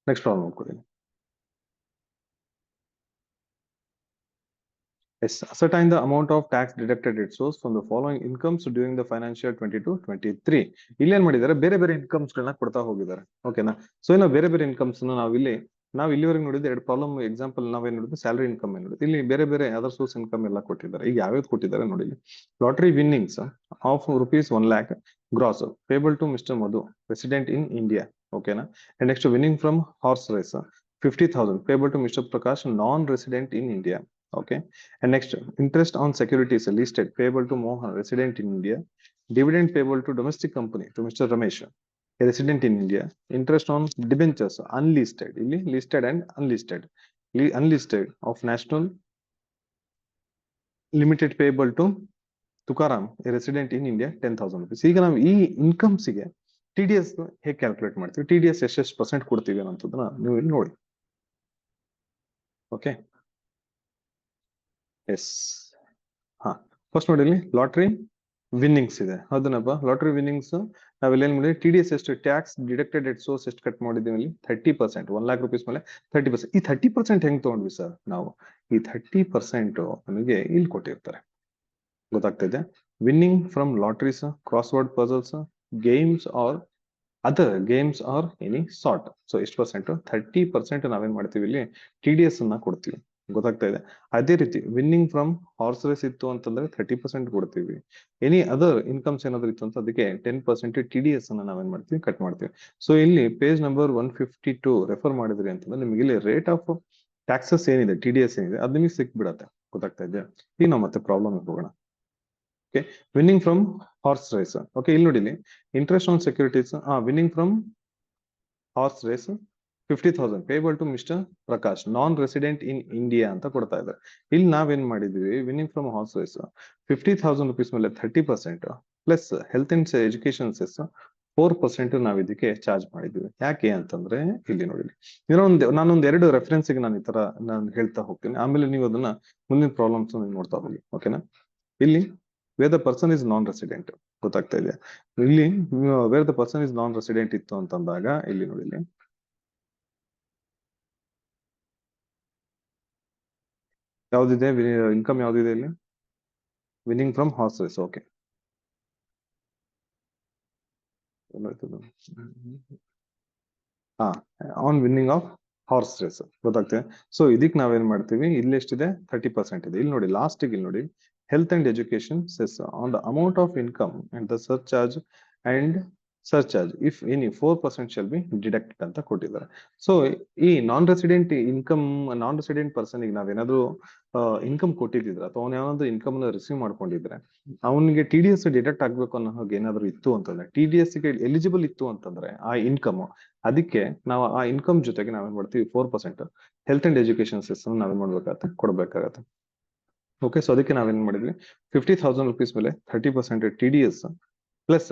ನೆಕ್ಸ್ಟ್ ಪ್ರಾಬ್ಲಮ್ ಹೋಗ್ತೀನಿ. Yes, ascertain the amount of tax deducted at source from the following incomes during the financial 22-23. ಇಲ್ಲಿ ಏನ್ ಮಾಡಿದ್ದಾರೆ? ಬೇರೆ ಬೇರೆ ಇನ್ಕಮ್ಸ್ ಗಳನ್ನ ಕೊಡ್ತಾ ಹೋಗಿದ್ದಾರೆ. ಓಕೆನಾ, ಸೊ ಇನ್ನು ಬೇರೆ ಬೇರೆ ಇನ್ಕಮ್ಸ್ ನಾವು ಇಲ್ಲಿವರೆಗೆ ನೋಡಿದ್ರೆ ಎರಡು ಪ್ರಾಬ್ಲಮ್ ಎಕ್ಸಾಂಪಲ್ ನಾವೇನ್ ನೋಡಿದ್ವಿ? ಸ್ಯಾಲರಿ ಇನ್ಕಮ್ ಏನ್ ನೋಡಿದ್ವಿ. ಇಲ್ಲಿ ಬೇರೆ ಬೇರೆ ಅದರ್ ಸೋರ್ಸ್ ಇನ್ಕಮ್ ಎಲ್ಲ ಕೊಟ್ಟಿದ್ದಾರೆ. ಈಗ ಯಾವ್ಯಾವ್ದು ಕೊಟ್ಟಿದ್ದಾರೆ ನೋಡಿ. Lottery winnings of ₹1 lakh gross payable to mister Madhu, resident in India. ಓಕೆನಾ, and next winning from horse race 50,000 payable to Mr. Prakash, non-resident in India. Okay, and next interest on securities listed payable to Mohan, resident in India. Dividend payable to domestic company to Mr. Ramesh, a resident in India. Interest on debentures unlisted, listed and unlisted. Unlisted of National Limited payable to Tukaram, a resident in India, 10,000 rupees. ಈಗ ನಾವು ಈ incomes ಗೆ TDS ಹೇಗೆ calculate ಮಾಡ್ತೀವಿ? TDS ಎಷ್ಟು percent ಕೊಡ್ತೀವಿ ಅನ್ನೋದನ್ನ ನೀವು ಇಲ್ಲಿ ನೋಡಿ. ಓಕೆ, ಎಸ್, ಹಾ, ಫಸ್ಟ್ ನೋಡಿ ಇಲ್ಲಿ ಲಾಟ್ರಿ ವಿನ್ನಿಂಗ್ಸ್ ಇದೆ. ಹೌದನಪ್ಪ, ಲಾಟ್ರಿ ವಿನ್ನಿಂಗ್ಸ್ ನಾವೆಲ್ಲ ಏನ್ ಮಾಡಿದ್ವಿ? TDS ಎಷ್ಟು? ಟ್ಯಾಕ್ಸ್ ಡಿಡಕ್ಟೆಡ್ ಎಟ್ ಸೋರ್ಸ್ ಎಷ್ಟು ಕಟ್ ಮಾಡಿದೀವಿ? ಇಲ್ಲಿ 30%, 1 lakh rupees ಮೇಲೆ 30%. ಈ 30% ಹೆಂಗ್ ತಗೊಂಡ್ವಿ ಸರ್ ನಾವು? ಈ 30% ನಮಗೆ ಇಲ್ಲಿ ಕೊಟ್ಟಿರ್ತಾರೆ, ಗೊತ್ತಾಗ್ತಾ ಇದೆ? Winning from lotteries, crossword puzzles, games or other games or any sort. So ಎಷ್ಟು ಪರ್ಸೆಂಟ್? 30% ನಾವೇನ್ ಮಾಡ್ತೀವಿ? ಇಲ್ಲಿ TDS ಅನ್ನ ಕೊಡ್ತೀವಿ, ಗೊತ್ತಾಗ್ತಾ ಇದೆ? ಅದೇ ರೀತಿ ವಿನ್ನಿಂಗ್ ಫ್ರಮ್ ಹಾರ್ಸ್ ರೇಸ್ ಇತ್ತು ಅಂತಂದ್ರೆ 30% ಕೊಡ್ತೀವಿ. ಎನಿ ಅದರ್ ಇನ್ಕಮ್ಸ್ ಏನಾದ್ರು ಇತ್ತು ಅಂತ ಅದಕ್ಕೆ 10% TDS ಅನ್ನ ನಾವೇನ್ ಮಾಡ್ತೀವಿ? ಕಟ್ ಮಾಡ್ತೀವಿ. ಸೊ ಇಲ್ಲಿ ಪೇಜ್ ನಂಬರ್ 152 ರೆಫರ್ ಮಾಡಿದ್ರಿ ಅಂತಂದ್ರೆ ನಿಮಗೆ ಇಲ್ಲಿ ರೇಟ್ ಆಫ್ ಟ್ಯಾಕ್ಸಸ್ ಏನಿದೆ, TDS ಏನಿದೆ, ಅದು ನಿಮಗೆ ಸಿಕ್ಬಿಡತ್ತೆ, ಗೊತ್ತಾಗ್ತಾ ಇದೆ? ಈಗ ನಾವು ಮತ್ತೆ ಪ್ರಾಬ್ಲಮ್ ಹೋಗೋಣ. Okay, winning from horse race. Okay, ಇಲ್ಲಿ ನೋಡಿ, interest on securities, winning from horse race 50,000 payable to mister Prakash, non resident in India ಅಂತ ಕೊಡ್ತಾ ಇದ್ದಾರೆ. ಇಲ್ಲಿ ನಾವೇನ್ ಮಾಡಿದ್ವಿ? Winning from horse race 50,000 rupees ಮೇಲೆ 30% plus health and education cess 4% ನಾವು ಇದಕ್ಕೆ ಚಾರ್ಜ್ ಮಾಡಿದ್ವಿ. ಯಾಕೆ ಅಂತಂದ್ರೆ ಇಲ್ಲಿ ನೋಡಿ, ನಾನೊಂದ್ ಎರಡು ರೆಫರೆನ್ಸ್ ಗೆ ನಾನು ಈ ತರ ನಾನು ಹೇಳ್ತಾ ಹೋಗ್ತೀನಿ, ಆಮೇಲೆ ನೀವು ಅದನ್ನ ಮುಂದಿನ ಪ್ರಾಬ್ಲಮ್ಸ್ ನೋಡ್ತಾ ಹೋಗಿ. ಓಕೆನಾ, ಇಲ್ಲಿ where the person is non resident, ಗೊತ್ತಾಗ್ತಾ ಇದೆ? ಇಲ್ಲಿ where the person is non resident ಇತ್ತು ಅಂತಂದಾಗ ಇಲ್ಲಿ ನೋಡಿ, ಯಾವ್ದಿದೆ ಇನ್ಕಮ್? ಯಾವ್ದಿದೆ ಇಲ್ಲಿ? Winning from horse race. Okay, on winning of horse race, ಗೊತ್ತಾಗ್ತದೆ? ಸೊ ಇದಕ್ಕೆ ನಾವೇನ್ ಮಾಡ್ತೀವಿ? ಇಲ್ಲಿ ಎಷ್ಟಿದೆ? 30% ಇದೆ. ಇಲ್ಲಿ ನೋಡಿ ಲಾಸ್ಟ್ ಇಲ್ಲಿ ನೋಡಿ, health and education cess on the amount of income and the surcharge and surcharge if any 4% shall be deducted ಅಂತ ಕೊಟ್ಟಿದ್ದಾರೆ. ಸೊ ಈ ನಾನ್ ರೆಸಿಡೆಂಟ್ ಇನ್ಕಮ್, ನಾನ್ ರೆಸಿಡೆಂಟ್ ಪರ್ಸನ್ ಗೆ ನಾವೇನಾದ್ರೂ ಇನ್ಕಮ್ ಕೊಟ್ಟಿದ್ರೆ ಅಥವಾ ಅವ್ನ ಯಾವ್ದಾದ್ರು ಇನ್ಕಮ್ ರಿಸೀವ್ ಮಾಡ್ಕೊಂಡಿದ್ರೆ ಅವನಿಗೆ TDS ಡಿಡಕ್ಟ್ ಆಗ್ಬೇಕು ಅನ್ನೋ ಹಾಗೆ ಏನಾದ್ರು ಇತ್ತು ಅಂತಂದ್ರೆ, TDS ಗೆ ಎಲಿಜಿಬಲ್ ಇತ್ತು ಅಂತಂದ್ರೆ ಆ ಇನ್ಕಮ್, ಅದಕ್ಕೆ ನಾವು ಆ ಇನ್ಕಮ್ ಜೊತೆಗೆ ನಾವೇನ್ ಮಾಡ್ತೀವಿ? 4% ಹೆಲ್ತ್ ಅಂಡ್ ಎಜುಕೇಶನ್ ಸೆಸ್ ನಾವೇನ್ ಮಾಡ್ಬೇಕಾಗತ್ತೆ? ಕೊಡ್ಬೇಕಾಗತ್ತೆ. ಓಕೆ, ಸೊ ಅದಕ್ಕೆ ನಾವೇನ್ ಮಾಡಿದ್ವಿ? 50,000 rupees ಮೇಲೆ 30% TDS ಪ್ಲಸ್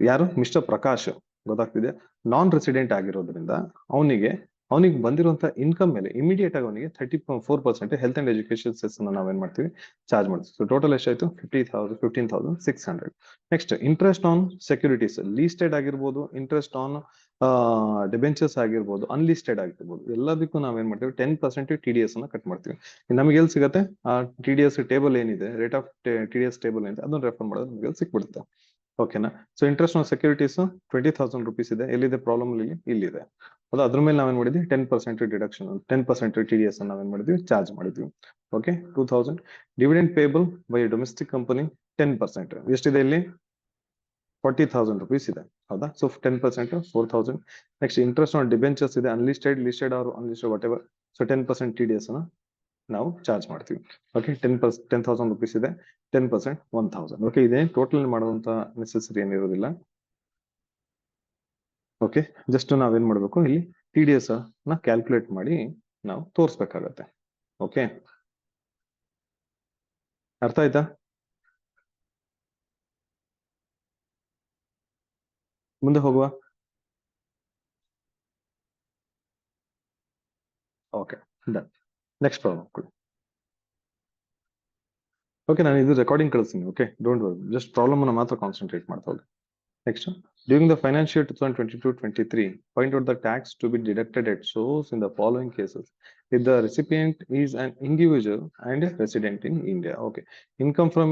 ಯಾರು? ಮಿಸ್ಟರ್ ಪ್ರಕಾಶ್, ಗೊತ್ತಾಗ್ತಿದೆ? ನಾನ್ ರೆಸಿಡೆಂಟ್ ಆಗಿರೋದ್ರಿಂದ ಅವನಿಗೆ ಅವನಿಗೆ ಬಂದಿರುವಂತ ಇನ್ಕಮ್ ಮೇಲೆ ಇಮಿಡಿಯೇಟ್ ಆಗಿ ಅವನಿಗೆ 34% ಹೆಲ್ತ್ ಅಂಡ್ ಎಜುಕೇಶನ್ ಸೆಸ್ ಅನ್ನ ನಾವೇನ್ ಮಾಡ್ತೀವಿ ಚಾರ್ಜ್ ಮಾಡ್ತೀವಿ. ಸೊ ಟೋಟಲ್ ಎಷ್ಟಾಯ್ತು 15,600. ನೆಕ್ಸ್ಟ್ ಇಂಟ್ರೆಸ್ಟ್ ಆನ್ ಸೆಕ್ಯೂರಿಟೀಸ್ ಲೀಸ್ಟೆಡ್ ಆಗಿರ್ಬೋದು, ಇಂಟ್ರೆಸ್ಟ್ ಆನ್ ಡಿಬೆಂಚರ್ಸ್ ಆಗಿರ್ಬೋದು, ಅನ್ಲಿಸ್ಟೆಡ್ ಆಗಿರ್ಬೋದು, ಎಲ್ಲದಕ್ಕೂ ನಾವೇನ್ ಮಾಡ್ತೀವಿ 10% TDS ಅನ್ನ ಕಟ್ ಮಾಡ್ತೀವಿ. ನಮಗೆ ಎಲ್ಲಿ ಸಿಗುತ್ತೆ ಆ TDS ಟೇಬಲ್ ಏನಿದೆ, ರೇಟ್ ಆಫ್ TDS ಟೇಬಲ್ ಏನಿದೆ ಅದನ್ನ ರೆಫರ್ ಮಾಡೋದು ನಮಗೆ ಸಿಕ್ಬಿಡುತ್ತೆ. ಓಕೆನಾ. So interest on securities 20,000 rupees ಇದೆ. ಎಲ್ಲಿದೆ ಪ್ರಾಬ್ಲಮ್? ಇಲ್ಲಿದೆ. ಅದು ಅದ್ರ ಮೇಲೆ ನಾವೇನ್ ಮಾಡಿದ್ವಿ 10% ಡಿಡಕ್ಷನ್, 10% TDS ಅನ್ನ ನಾವೇನ್ ಮಾಡಿದ್ವಿ ಚಾರ್ಜ್ ಮಾಡಿದ್ವಿ. Okay 2,000. Dividend payable by domestic company 10%. ಎಷ್ಟಿದೆ ಇಲ್ಲಿ? 40,000 rupees ಇದೆ. ಹೌದಾ. So 10% 4,000. Next interest on debentures ಇದೆ, unlisted, listed or unlisted whatever. So 10% TDS ಅನ್ನ ನಾವು ಚಾರ್ಜ್ ಮಾಡ್ತೀವಿ. ಓಕೆ 10,000 rupees ಇದೆ. 10% 1,000. ಓಕೆ ಇದೇ ಟೋಟಲ್ ಮಾಡುವಂತ ನೆಸೆಸರಿ ಏನಿರೋದಿಲ್ಲ. ಓಕೆ ಜಸ್ಟ್ ನಾವೇನ್ ಮಾಡ್ಬೇಕು ಇಲ್ಲಿ TDS ನ ಕ್ಯಾಲ್ಕುಲೇಟ್ ಮಾಡಿ ನಾವು ತೋರಿಸ್ಬೇಕಾಗತ್ತೆ. ಓಕೆ ಅರ್ಥ ಆಯ್ತಾ? ಮುಂದೆ ಹೋಗುವ. Okay done. ನೆಕ್ಸ್ಟ್ ಪ್ರಾಬ್ಲಮ್ ಕೊಡಿ. ಓಕೆ ನಾನು ಇದು ರೆಕಾರ್ಡಿಂಗ್ ಕಳಿಸ್ತೀನಿ. Okay don't worry, just problem ಅನ್ನ ಮಾತ್ರ ಕಾನ್ಸಂಟ್ರೇಟ್ ಮಾಡ್ತಾ ಹೋಗಿ. Next, during the financial year 2022-23, find out the tax to be deducted at source in the following cases. If the recipient is an individual and a resident in India. Okay. Income from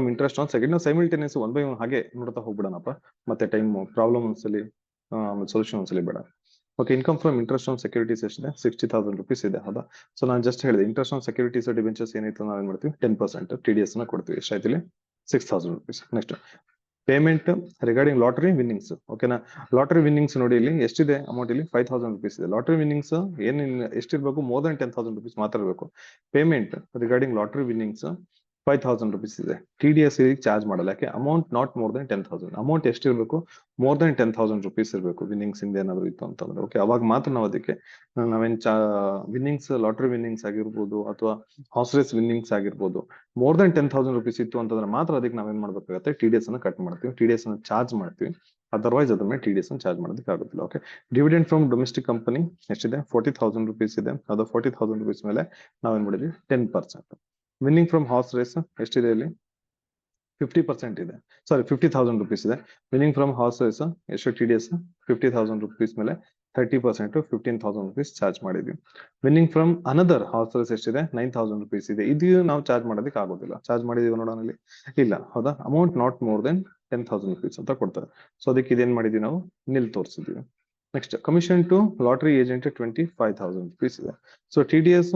interest on second. Now simultaneously one by one ಹಾಗೆ ನೋಡ್ತಾ ಹೋಗ್ಬಿಡೋಣಪ್ಪ. ಮತ್ತೆ time problem ಒಂದ್ಸಲಿ solution ಒಂದ್ಸಲಿ ಬೇಡ. Okay income from interest on securities ಎಷ್ಟಿದೆ? 60,000 rupees ಇದೆ. ಹೌದಾ. So ನಾನು ಜಸ್ಟ್ ಹೇಳಿದೆ ಇಂಟ್ರೆಸ್ಟ್ ಆನ್ ಸೆಕ್ಯೂರಿಟೀಸ್ ಡಿಬೆಂಚರ್ಸ್ ಏನಾಯ್ತು ನಾವೇನ್ ಮಾಡ್ತೀವಿ 10% TDS ನ ಕೊಡ್ತೀವಿ. ಎಷ್ಟಾಯ್ತು ಇಲ್ಲಿ? 6,000 rupees. Next payment regarding lottery winnings. ಓಕೆನಾ. ಲಾಟರಿ ವಿನ್ನಿಂಗ್ಸ್ ನೋಡಿ ಇಲ್ಲಿ ಎಷ್ಟಿದೆ ಅಮೌಂಟ್? ಇಲ್ಲಿ 5,000 rupees ಇದೆ. ಲಾಟರಿ ವಿನ್ನಿಂಗ್ಸ್ ಏನ್ ಎಷ್ಟಿರ್ಬೇಕು? ಮೋರ್ ದನ್ 10,000 rupees ಮಾತ್ರ ಇರಬೇಕು. Payment regarding lottery winnings 5,000 rupees ಇದೆ. TDS ಚಾರ್ಜ್ ಮಾಡಲ್ಲ. ಯಾಕೆ? Amount not more than 10,000. Amount ಎಷ್ಟಿರ್ಬೇಕು? ಮೋರ್ ದನ್ 10,000 rupees ಇರಬೇಕು ವಿನ್ನಿಂಗ್ಸ್ ಇಂದ ಏನಾದ್ರು ಇತ್ತು ಅಂತಂದ್ರೆ. ಓಕೆ ಅವಾಗ ಮಾತ್ರ ನಾವು ಅದಕ್ಕೆ ನಾವೇನ್ ವಿನ್ನಿಂಗ್ಸ್, ಲಾಟರಿ ವಿನ್ನಿಂಗ್ಸ್ ಆಗಿರ್ಬೋದು ಅಥವಾ ಹಾರ್ಸ್ ರೇಸ್ ವಿನ್ನಿಂಗ್ಸ್ ಆಗಿರ್ಬೋದು, ಮೋರ್ ದನ್ 10,000 rupees ಇತ್ತು ಅಂತಂದ್ರೆ ಮಾತ್ರ ಅದಕ್ಕೆ ನಾವೇನ್ ಮಾಡ್ಬೇಕಾಗುತ್ತೆ TDS ಅನ್ನ ಕಟ್ ಮಾಡ್ತೀವಿ, TDS ಅನ್ನ ಚಾರ್ಜ್ ಮಾಡ್ತೀವಿ. ಅದರ್ವೈಸ್ ಅದ್ರ ಮೇಲೆ TDS ಅನ್ನ ಚಾರ್ಜ್ ಮಾಡೋದಕ್ಕೆ ಆಗುತ್ತಿಲ್ಲ. Okay dividend from domestic company ಎಷ್ಟಿದೆ? 40,000 rupees ಇದೆ. ಅದು 40,000 rupees ಮೇಲೆ ನಾವೇನ್ ಮಾಡಿದ್ವಿ 10%. ವಿನ್ನಿಂಗ್ ಫ್ರಮ್ ಹಾರ್ಸ್ ರೇಸ್ ಎಷ್ಟಿದೆ ಇಲ್ಲಿ? 50% ಇದೆ. ಸಾರಿ 50,000 rupees ಇದೆ. ವಿನ್ನಿಂಗ್ ಫ್ರಮ್ ಹಾರ್ಸ್ ರೇಸ್ ಎಷ್ಟು TDS? 50,000 rupees ಮೇಲೆ 30% 15,000 rupees ಚಾರ್ಜ್ ಮಾಡಿದ್ವಿ. Winning from another horse race ಎಷ್ಟಿದೆ? 9,000 rupees ಇದೆ. ಇದು ನಾವು ಚಾರ್ಜ್ ಮಾಡೋದಕ್ಕೆ ಆಗೋದಿಲ್ಲ. ಚಾರ್ಜ್ ಮಾಡಿದೀವಿ ನೋಡೋಣ ಇಲ್ಲಿ. ಇಲ್ಲ. ಹೌದಾ. Amount not more than 10,000 rupees ಅಂತ ಕೊಡ್ತಾರೆ. ಸೊ ಅದಕ್ಕೆ ಇದೇನ್ ಮಾಡಿದೀವಿ ನಾವು ನಿಲ್ ತೋರಿಸಿದೀವಿ. Next commission to lottery agent 25,000 rupees ಇದೆ. ಸೊ TDS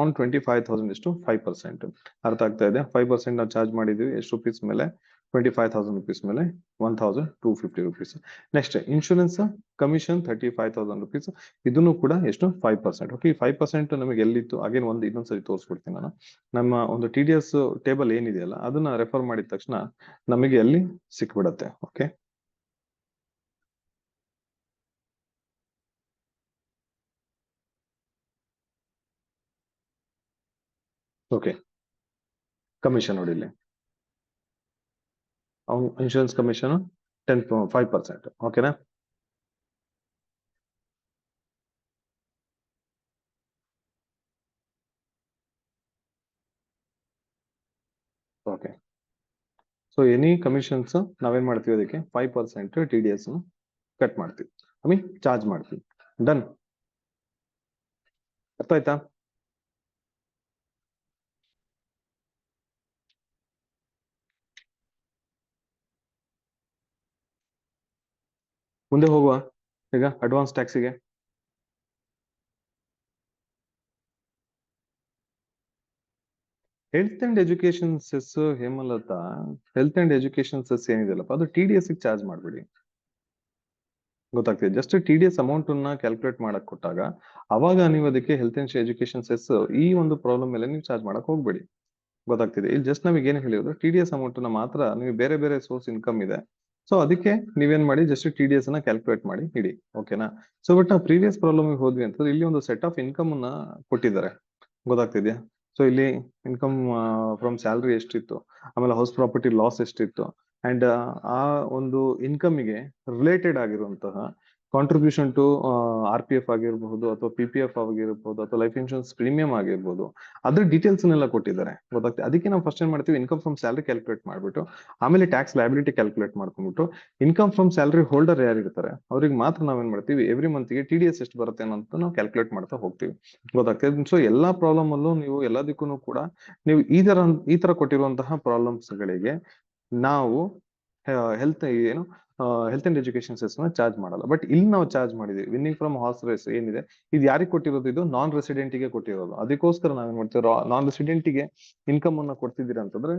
ಆನ್ 25,000 ಎಷ್ಟು? 5%. ಅರ್ಥ ಆಗ್ತಾ ಇದೆ? 5% ನಾವು ಚಾರ್ಜ್ ಮಾಡಿದ್ವಿ ಎಷ್ಟು rupees ಮೇಲೆ? 25,000 rupees ಮೇಲೆ 1,250 rupees. Next insurance commission 35,000 rupees. ಇದನ್ನು ಕೂಡ ಎಷ್ಟು? 5%. ಓಕೆ 5% ನಮಗೆ ಎಲ್ಲಿತ್ತು ಅಗೇನ್ ಇನ್ನೊಂದ್ಸರಿ ತೋರಿಸ್ಬಿಡ್ತೀನಿ ನಾನು. ನಮ್ಮ ಒಂದು TDS ಟೇಬಲ್ ಏನಿದೆಯಲ್ಲ ಅದನ್ನ ರೆಫರ್ ಮಾಡಿದ ತಕ್ಷಣ ನಮಗೆ ಅಲ್ಲಿ ಸಿಕ್ಬಿಡತ್ತೆ. ಓಕೆ ಓಕೆ ಕಮಿಷನ್ ನೋಡಿ ಇಲ್ಲಿ ಇನ್ಶೂರೆನ್ಸ್ ಕಮಿಷನ್ 5%. ಓಕೆನಾ. ಓಕೆ ಸೊ ಎನಿ ಕಮಿಷನ್ಸ್ ನಾವೇನ್ ಮಾಡ್ತೀವಿ ಅದಕ್ಕೆ 5% TDS ಕಟ್ ಮಾಡ್ತೀವಿ, ಐ ಮೀನ್ ಚಾರ್ಜ್ ಮಾಡ್ತೀವಿ. ಡನ್. ಅರ್ಥ ಆಯ್ತಾ? ಮುಂದೆ ಹೋಗುವ ಈಗ ಅಡ್ವಾನ್ಸ್ ಟ್ಯಾಕ್ಸಿಗೆ. Health and education cess Hemalatha, health and education cess ಏನಿದೆಯಲ್ಲಪ್ಪ ಅದು TDS ಚಾರ್ಜ್ ಮಾಡ್ಬಿಡಿ. ಗೊತ್ತಾಗ್ತಿದೆ. ಜಸ್ಟ್ TDS ಅಮೌಂಟ್ ಅನ್ನ ಕ್ಯಾಲ್ಕುಲೇಟ್ ಮಾಡಕ್ ಕೊಟ್ಟಾಗ ಅವಾಗ ನೀವು ಅದಕ್ಕೆ ಹೆಲ್ತ್ ಅಂಡ್ ಎಜುಕೇಶನ್ ಸೆಸ್ ಈ ಒಂದು ಪ್ರಾಬ್ಲಮ್ ಮೇಲೆ ನೀವು ಚಾರ್ಜ್ ಮಾಡಕ್ ಹೋಗ್ಬೇಡಿ. ಗೊತ್ತಾಗ್ತಿದೆ? ಇಲ್ಲಿ ಜಸ್ಟ್ ನಮಗೆ ಏನ್ ಹೇಳಿದ್ರು TDS ಅಮೌಂಟ್ ನ ಮಾತ್ರ, ನೀವು ಬೇರೆ ಬೇರೆ ಸೋರ್ಸ್ ಇನ್ಕಮ್ ಇದೆ ಸೊ ಅದಕ್ಕೆ ನೀವೇನ್ ಮಾಡಿ ಜಸ್ಟ್ TDS ಅನ್ನ ಕ್ಯಾಲ್ಕುಲೇಟ್ ಮಾಡಿ ಇಡಿ. ಓಕೆನಾ. ಸೊ ಬಟ್ ನಾವು ಪ್ರೀವಿಯಸ್ ಪ್ರಾಬ್ಲಮ್ ಹೋದ್ವಿ ಅಂತಂದ್ರೆ ಇಲ್ಲಿ ಒಂದು ಸೆಟ್ ಆಫ್ ಇನ್ಕಮ್ ಅನ್ನ ಕೊಟ್ಟಿದ್ದಾರೆ. ಗೊತ್ತಾಗ್ತಿದ್ಯಾ? ಸೊ ಇಲ್ಲಿ ಇನ್ಕಮ್ ಫ್ರಮ್ ಸ್ಯಾಲರಿ ಎಷ್ಟಿತ್ತು, ಆಮೇಲೆ ಹೌಸ್ ಪ್ರಾಪರ್ಟಿ ಲಾಸ್ ಎಷ್ಟಿತ್ತು, ಅಂಡ್ ಆ ಒಂದು ಇನ್ಕಮ್ ಗೆ ರಿಲೇಟೆಡ್ ಆಗಿರುವಂತಹ ಕಾಂಟ್ರಿಬ್ಯೂಷನ್ ಟು RPF ಆಗಿರಬಹುದು ಅಥವಾ PPF ಆಗಿರಬಹುದು ಅಥವಾ ಲೈಫ್ ಇನ್ಶೂರೆನ್ಸ್ ಪ್ರೀಮಿಯಂ ಆಗಿರ್ಬೋದು, ಅದ್ರ ಡೀಟೇಲ್ಸ್ ಎಲ್ಲ ಕೊಟ್ಟಿದ್ದಾರೆ, ಗೊತ್ತಾಗ್ತದೆ. ಅದಕ್ಕೆ ನಾವು ಫಸ್ಟ್ ಏನ್ ಮಾಡ್ತೀವಿ, ಇನ್ಕಮ್ ಫ್ರಮ್ ಸ್ಯಾಲರಿ ಕ್ಯಾಲ್ಕುಲೇಟ್ ಮಾಡ್ಬಿಟ್ಟು ಆಮೇಲೆ ಟ್ಯಾಕ್ಸ್ ಲಯಬಿಲಿಟಿ ಕ್ಯಾಲ್ಕುಲೇಟ್ ಮಾಡ್ಕೊಂಡ್ಬಿಟ್ಟು ಇನ್ಕಮ್ ಫ್ರಮ್ ಸ್ಯಾಲರಿ ಹೋಲ್ಡರ್ ಯಾರಿರ್ತಾರೆ ಅವ್ರಿಗೆ ಮಾತ್ರ ನಾವೇನ್ ಮಾಡ್ತೀವಿ, ಎವ್ರಿ ಮಂತ್ಗೆ TDS ಎಷ್ಟು ಬರುತ್ತೆ ಅಂತ ನಾವು ಕ್ಯಾಲ್ಕುಲೇಟ್ ಮಾಡ್ತಾ ಹೋಗ್ತೀವಿ, ಗೊತ್ತಾಗ್ತದೆ. ಸೊ ಎಲ್ಲಾ ಪ್ರಾಬ್ಲಮ್ ಅಲ್ಲೂ ನೀವು ಎಲ್ಲದಕ್ಕೂ ಕೂಡ ನೀವು ಈ ತರ ಕೊಟ್ಟಿರುವಂತಹ ಪ್ರಾಬ್ಲಮ್ಸ್ ಗಳಿಗೆ ನಾವು health health and education cess charge ಮಾಡಲ್ಲ. ಬಟ್ ಇಲ್ಲಿ ನಾವು ಚಾರ್ಜ್ ಮಾಡಿದೀವಿ. ವಿನ್ನಿಂಗ್ ಫ್ರಮ್ ಹಾರ್ಸ್ ರೇಸ್ ಏನಿದೆ, ಇದು ಯಾರಿಗೆ ಕೊಟ್ಟಿರೋದು, ಇದು ನಾನ್ ರೆಸಿಡೆಂಟ್ ಗೆ ಕೊಟ್ಟಿರೋದು. ಅದಕ್ಕೋಸ್ಕರ ನಾವೇನ್ ಮಾಡ್ತೀವಿ, ನಾನ್ ರೆಸಿಡೆಂಟ್ ಗೆ ಇನ್ಕಮ್ ಅನ್ನ ಕೊಡ್ತಿದ್ದೀರಾ ಅಂತಂದ್ರೆ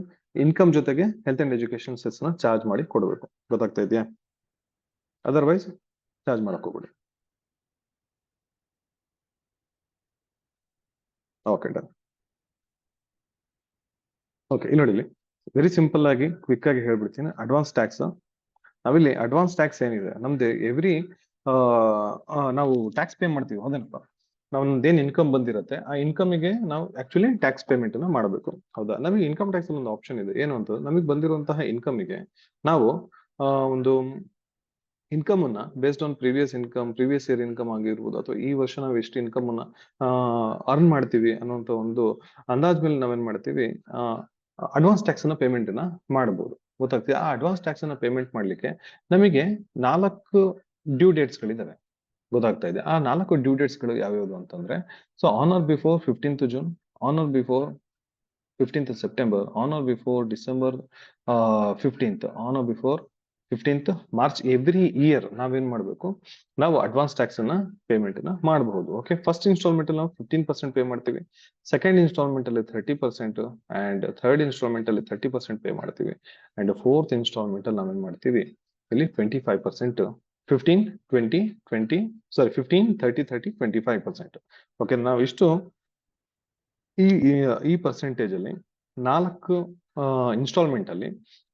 ಇನ್ಕಮ್ ಜೊತೆಗೆ health and education cess charge ಮಾಡಿ ಕೊಡಬೇಕು, ಗೊತ್ತಾಗ್ತಾ ಇದೆಯಾ? ಅದರ್ವೈಸ್ ಚಾರ್ಜ್ ಮಾಡಕ್ ಹೋಗ್ಬಿಡಿ. Okay done. ಓಕೆ, ಇಲ್ಲಿ ನೋಡಿ, ವೆರಿ ಸಿಂಪಲ್ ಆಗಿ ಕ್ವಿಕ್ ಆಗಿ ಹೇಳ್ಬಿಡ್ತೀನಿ. ಅಡ್ವಾನ್ಸ್ ಟ್ಯಾಕ್ಸ್, ನಾವಿಲ್ಲಿ ಅಡ್ವಾನ್ಸ್ ಟ್ಯಾಕ್ಸ್ ಏನಿದೆ ನಮ್ದು ಎವ್ರಿ ನಾವು ಟ್ಯಾಕ್ಸ್ ಪೇ ಮಾಡ್ತೀವಿ, ಹೌದೇನಪ್ಪ? ನಮ್ದೇನ್ ಇನ್ಕಮ್ ಬಂದಿರುತ್ತೆ ಆ ಇನ್ಕಮ್ಗೆ ನಾವು ಆಕ್ಚುಲಿ ಟ್ಯಾಕ್ಸ್ ಪೇಮೆಂಟ್ ಅನ್ನ ಮಾಡಬೇಕು, ಹೌದಾ? ನಮಗೆ ಇನ್ಕಮ್ ಟ್ಯಾಕ್ಸ್ ಒಂದು ಆಪ್ಷನ್ ಇದೆ. ಏನು ಅಂತ, ನಮಗೆ ಬಂದಿರುವಂತಹ ಇನ್ಕಮ್ಗೆ ನಾವು ಒಂದು ಇನ್ಕಮ್ ಅನ್ನ based on previous year income ಆಗಿರ್ಬೋದು, ಅಥವಾ ಈ ವರ್ಷ ನಾವು ಎಷ್ಟು ಇನ್ಕಮ್ ಅನ್ನ ಅರ್ನ್ ಮಾಡ್ತೀವಿ ಅನ್ನೋಂತ ಒಂದು ಅಂದಾಜ್ ಮೇಲೆ ನಾವೇನ್ ಮಾಡ್ತೀವಿ, ಅಡ್ವಾನ್ಸ್ ಟ್ಯಾಕ್ಸ್ ಅನ್ನ ಪೇಮೆಂಟ್ ಅನ್ನ ಮಾಡಬಹುದು, ಗೊತ್ತಾಗ್ತದೆ. ಆ ಅಡ್ವಾನ್ಸ್ ಟ್ಯಾಕ್ಸ್ ಅನ್ನ ಪೇಮೆಂಟ್ ಮಾಡ್ಲಿಕ್ಕೆ ನಮಗೆ 4 ಡ್ಯೂ ಡೇಟ್ಸ್ ಗಳಿದಾವೆ, ಗೊತ್ತಾಗ್ತಾ ಇದೆ. ಆ 4 ಡ್ಯೂ ಡೇಟ್ಸ್ ಗಳು ಯಾವ್ಯಾವುದು ಅಂತಂದ್ರೆ, so on or before 15th June, on or before 15th September, on or before December 15th, on or before 15th March. Every year ನಾವೇನ್ ಮಾಡ್ಬೇಕು, ನಾವು ಅಡ್ವಾನ್ಸ್ ಟ್ಯಾಕ್ಸ್ ಅನ್ನ ಪೇಮೆಂಟ್ ಅನ್ನ ಮಾಡಬಹುದು. ಓಕೆ, ಫಸ್ಟ್ ಇನ್ಸ್ಟಾಲ್ಮೆಂಟ್ ಅಲ್ಲಿ ನಾವು 15% ಪೇ ಮಾಡ್ತೀವಿ, ಸೆಕೆಂಡ್ ಇನ್ಸ್ಟಾಲ್ಮೆಂಟ್ ಅಲ್ಲಿ 30%, ಅಂಡ್ ಥರ್ಡ್ ಇನ್ಸ್ಟಾಲ್ಮೆಂಟ್ ಅಲ್ಲಿ 30% ಪೇ ಮಾಡ್ತೀವಿ, ಅಂಡ್ ಫೋರ್ತ್ ಇನ್ಸ್ಟಾಲ್ಮೆಂಟ್ ಅಲ್ಲಿ ನಾವೇನ್ ಮಾಡ್ತೀವಿ, ಇಲ್ಲಿ 25%, 15, 20, 20, ಸಾರಿ 15, 30, 30, 25%. ಓಕೆ, ನಾವು ಇಷ್ಟು ಈ ಪರ್ಸೆಂಟೇಜ್ ಅಲ್ಲಿ 4 ಇನ್ಸ್ಟಾಲ್ಮೆಂಟ್ ಅಲ್ಲಿ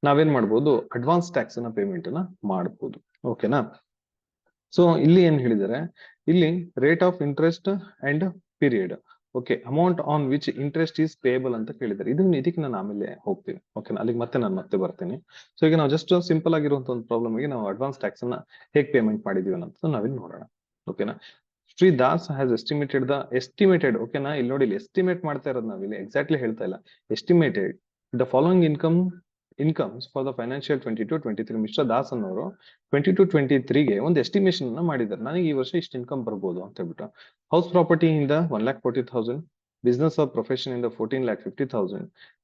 ನಾವೇನ್ ಮಾಡ್ಬೋದು, ಅಡ್ವಾನ್ಸ್ ಟ್ಯಾಕ್ಸ್ ಅನ್ನ ಪೇಮೆಂಟ್ ಅನ್ನ ಮಾಡಬಹುದು. ಓಕೆನಾ? ಸೊ ಇಲ್ಲಿ ಏನ್ ಹೇಳಿದ್ದಾರೆ, ಇಲ್ಲಿ rate of interest and period, okay, amount on which interest is payable ಅಂತ ಕೇಳಿದ್ದಾರೆ. ಇದಕ್ಕೆ ನಾನು ಆಮೇಲೆ ಹೋಗ್ತೀನಿ, ಓಕೆನಾ? ಅಲ್ಲಿಗೆ ನಾನು ಮತ್ತೆ ಬರ್ತೀನಿ. ಸೊ ಈಗ ನಾವು ಜಸ್ಟ್ ಸಿಂಪಲ್ ಆಗಿರುವಂತ ಒಂದು ಪ್ರಾಬ್ಲಮ್ ಗೆ ನಾವು ಅಡ್ವಾನ್ಸ್ ಟ್ಯಾಕ್ಸ್ ಅನ್ನ ಹೇಗೆ ಪೇಮೆಂಟ್ ಮಾಡಿದೀವಿ ಅಂತ ನಾವಿಲ್ಲಿ ನೋಡೋಣ, ಓಕೆನಾ? ಶ್ರೀ ದಾಸ್ ಹ್ಯಾಸ್ ಎಸ್ಟಿಮೇಟೆಡ್, ಓಕೆನಾ? ಇಲ್ಲಿ ನೋಡಿ, ಎಸ್ಟಿಮೇಟ್ ಮಾಡ್ತಾ ಇರೋದು ನಾವಿಲ್ಲಿ ಎಕ್ಸಾಕ್ಟ್ಲಿ ಹೇಳ್ತಾ ಇಲ್ಲ, estimated the following incomes for the financial 22-23. Mister Das ಅನ್ನೋರು 22-23ಗೆ ಒಂದು ಎಸ್ಟಿಮೇಷನ್ ಅನ್ನ ಮಾಡಿದ್ದಾರೆ, ನನಗೆ ಈ ವರ್ಷ ಇಷ್ಟು ಇನ್ಕಮ್ ಬರ್ಬೋದು ಅಂತ ಹೇಳ್ಬಿಟ್ಟು. ಹೌಸ್ ಪ್ರಾಪರ್ಟಿ ಇಂದ 1,40,000, business or profession in the 14,50,000,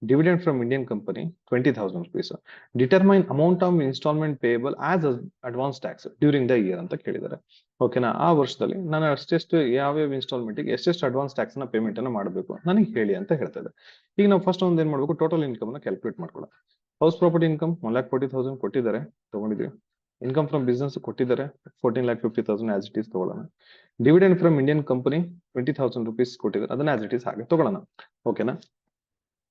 dividend from Indian company 20,000 rupees. Determine amount of installment payable as advance tax during the year ಅಂತ ಕೇಳಿದ್ದಾರೆ, ಓಕೆನಾ? ಆ ವರ್ಷದಲ್ಲಿ ನಾನು ಅಷ್ಟೆಷ್ಟು ಯಾವ್ಯಾವ ಇನ್ಸ್ಟಾಲ್ಮೆಂಟ್ ಗೆ ಎಷ್ಟೆಷ್ಟು ಅಡ್ವಾನ್ಸ್ ಟ್ಯಾಕ್ಸ್ ನ ಪೇಮೆಂಟ್ ಅನ್ನ ಮಾಡಬೇಕು ನನಗೆ ಹೇಳಿ ಅಂತ ಹೇಳ್ತಾ ಇದೆ. ಈಗ ನಾವು ಫಸ್ಟ್ ಒಂದು ಏನ್ ಮಾಡ್ಬೇಕು, ಟೋಟಲ್ ಇನ್ಕಮ್ ನ ಕ್ಯಾಲ್ಕುಲೇಟ್ ಮಾಡ್ಕೊಳ್ಳೋಣ. ಹೌಸ್ ಪ್ರಾಪರ್ಟಿ ಇನ್ಕಮ್ 1,40,000 ಕೊಟ್ಟಿದ್ದಾರೆ, ತಗೊಂಡಿದ್ವಿ. ಇನ್ಕಮ್ ಫ್ರಮ್ ಬಿಸ್ನೆಸ್ ಕೊಟ್ಟಿದ್ದಾರೆ 14,50,000 ಆಸ್ ಇಟ್ ಈಸ್ ತಗೊಳ್ಳೋಣ. Dividend from Indian company 20,000 rupees ಕೊಟ್ಟಿದ್ದಾರೆ, ಅದನ್ನ ಆಸ್ ಇಟ್ ಈಸ್ ಹಾಗೆ ತಗೊಳ್ಳೋಣ, ಓಕೆನಾ?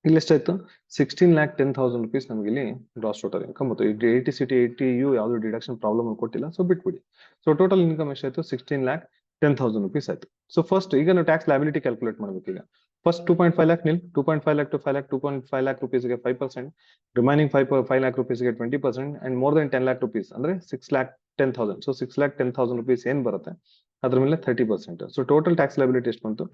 ಇಲ್ಲಿ ಎಷ್ಟಾಯ್ತು, 16,10,000 rupees ನಮಗೆ ಇಲ್ಲಿ ಗ್ರಾಸ್ ಟೋಟಲ್ ಇನ್ಕಮ್. ಮತ್ತು 80 ಯಾವ್ದು ಡಿಡಕ್ಷನ್ ಪ್ರಾಬ್ಲಮ್ ಕೊಟ್ಟಿಲ್ಲ, ಸೊ ಬಿಟ್ಬಿಡಿ. ಸೊ ಟೋಟಲ್ ಇನ್ಕಮ್ ಎಷ್ಟಾಯ್ತು, 16,10,000 rupees ಆಯ್ತು. ಸೊ ಫಸ್ಟ್ ಈಗ ನಾವು ಟ್ಯಾಕ್ಸ್ ಲಯಬಿಲಿಟಿ ಕ್ಯಾಲ್ಕುಲೇಟ್ ಮಾಡ್ಬೇಕು. ಈಗ first 2.5 lakh nil, 2.5 lakh to 5 lakh, 2.5 lakh rupees ಗೆ 5%, ರಿಮೈನಿಂಗ್ 5 lakh rupees ಗೆ 20%, and more than 10 lakh rupees ಅಂದ್ರೆ 6,10,000. ಸೊ 6,10,000 rupees ಏನ್ ಬರುತ್ತೆ ಅದ್ರ ಮೇಲೆ 30%. ಸೊ ಟೋಟಲ್ ಟ್ಯಾಕ್ಸ್ ಲಯಬಿಲಿಟಿ ಎಷ್ಟು ಬಂತು,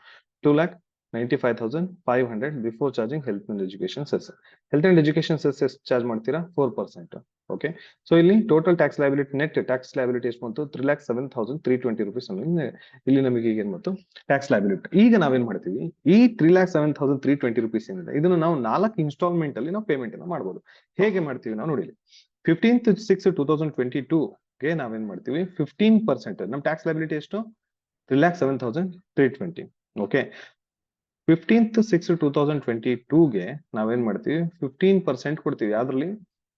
2,95,500 before charging health and education cess. Health and education cess ಎಷ್ಟು ಚಾರ್ಜ್ ಮಾಡ್ತೀರಾ, 4%. ಓಕೆ, ಸೊ ಇಲ್ಲಿ total tax liability, net tax liability ಎಷ್ಟು ಬಂತು, 3,07,320 rupees. ಇಲ್ಲಿ ನಮಗೆ ಈಗ ಏನ್ ಬಂತು, ಟ್ಯಾಕ್ಸ್ ಲಯಬಿಲಿಟಿ. ಈಗ ನಾವೇನ್ ಮಾಡ್ತೀವಿ, ಈ 3,07,320 rupees ಏನಿದೆ ಇದನ್ನು ನಾವು 4 ಇನ್ಸ್ಟಾಲ್ಮೆಂಟ್ ಅಲ್ಲಿ ನಾವು ಪೇಮೆಂಟ್ ಅನ್ನ ಮಾಡಬಹುದು. ಹೇಗೆ ಮಾಡ್ತೀವಿ ನಾವು ನೋಡಿ, 15/6/2022 ಗೆ ನಾವೇನ್ ಮಾಡ್ತೀವಿ, 15%. ನಮ್ ಟ್ಯಾಕ್ಸ್ ಲಯಬಿಲಿಟಿ ಎಷ್ಟು, 3,07,320. ಓಕೆ, 15/6/2022 ಗೆ ನಾವೇನ್ ಮಾಡ್ತೀವಿ, 15% ಕೊಡ್ತೀವಿ. ಅದ್ರಲ್ಲಿ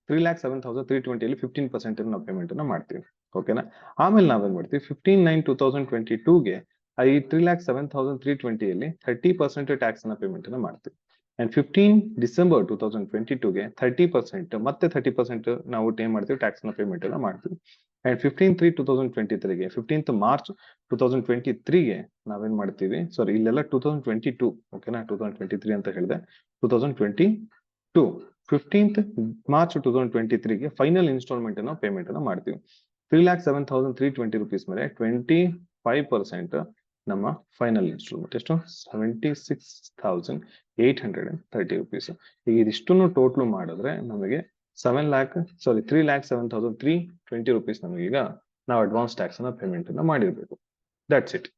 3,07,320 ಅಲ್ಲಿ 15% ನಾವು ಪೇಮೆಂಟ್ ಅನ್ನ ಮಾಡ್ತೀವಿ, ಓಕೆನಾ? ಆಮೇಲೆ ನಾವೇನ್ ಮಾಡ್ತೀವಿ, 15/9/2022 ಗೆ ಈ 3,07,320 ಅಲ್ಲಿ 30% ಟ್ಯಾಕ್ಸ್ ಅನ್ನ ಪೇಮೆಂಟ್ ಅನ್ನ ಮಾಡ್ತೀವಿ. ಅಂಡ್ 15 December 2022 ಗೆ 30%, ಮತ್ತೆ 30% ನಾವು ಏನ್ ಮಾಡ್ತೀವಿ, ಟ್ಯಾಕ್ಸ್ ನ ಪೇಮೆಂಟ್ ಅನ್ನ ಮಾಡ್ತೀವಿ. ಅಂಡ್ 15/3/2023 ಗೆ 15th March 2023 ಗೆ ನಾವೇನ್ ಮಾಡ್ತೀವಿ, ಸಾರಿ ಇಲ್ಲೆಲ್ಲ 2022, ಓಕೆನಾ? 2023 ಅಂತ ಹೇಳಿದೆ, 2022 15th March 2023 ಗೆ ಫೈನಲ್ ಇನ್ಸ್ಟಾಲ್ಮೆಂಟ್ ಅನ್ನ ಪೇಮೆಂಟ್ ಅನ್ನ ಮಾಡ್ತೀವಿ. 3,07,320 rupees ಮೇಲೆ 25% ನಮ್ಮ ಫೈನಲ್ ಇನ್ಸ್ಟಾಲ್ಮೆಂಟ್ ಎಷ್ಟು 76,830 rupees. ಈಗ ಇದಿಷ್ಟನ್ನು ಟೋಟಲ್ ಮಾಡಿದ್ರೆ ನಮಗೆ 3,07,320 rupees ನಮಗೆ ಈಗ ನಾವು ಅಡ್ವಾನ್ಸ್ ಟ್ಯಾಕ್ಸ್ ಅನ್ನ ಪೇಮೆಂಟ್ ಅನ್ನ ಮಾಡಿರ್ಬೇಕು. That's it.